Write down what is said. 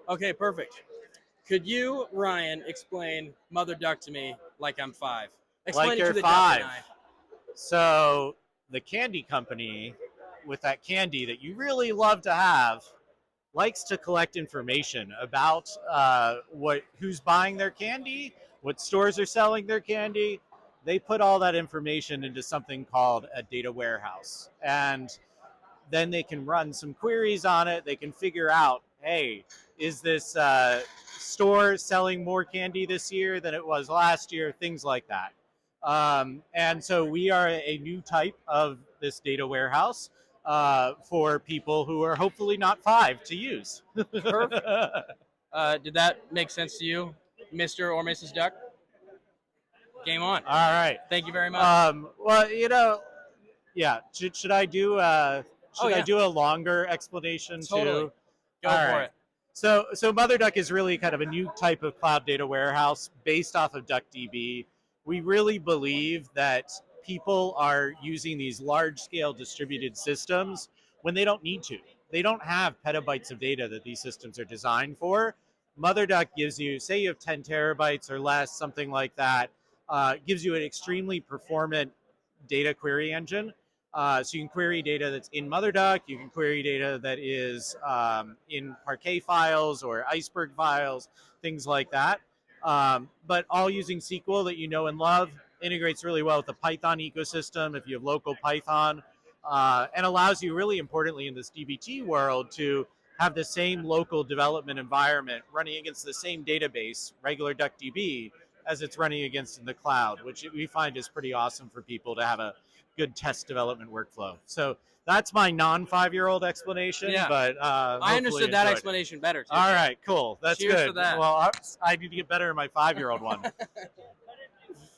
Okay, perfect. Could you, Ryan, explain MotherDuck to me like I'm 5? Explain Like it to you're the duck 5. and I. So the candy company, with that candy that you really love to have, likes to collect information about who's buying their candy, what stores are selling their candy. They put all that information into something called a data warehouse, and then they can run some queries on it. They can figure out, hey, is this store selling more candy this year than it was last year? Things like that. And so we are a new type of this data warehouse for people who are hopefully not 5 to use. Perfect. Did that make sense to you, Mr. or Mrs. Duck? Game on. All right. Thank you very much. Well, yeah. Should I do I do a longer explanation Totally. too? Go All for right. it. So MotherDuck is really kind of a new type of cloud data warehouse based off of DuckDB. We really believe that people are using these large-scale distributed systems when they don't need to. They don't have petabytes of data that these systems are designed for. MotherDuck gives you, say you have 10 terabytes or less, something like that, gives you an extremely performant data query engine. So you can query data that's in MotherDuck, you can query data that is in Parquet files or Iceberg files, things like that. But all using SQL that you know and love, integrates really well with the Python ecosystem if you have local Python, and allows you, really importantly in this DBT world, to have the same local development environment running against the same database, regular DuckDB, as it's running against in the cloud, which we find is pretty awesome for people to have a good test development workflow. So that's my non-5-year-old explanation, Yeah. but I understood that explanation better, too. All right, cool. That's Cheers good. to that. Well, I need to get better in my 5-year-old one.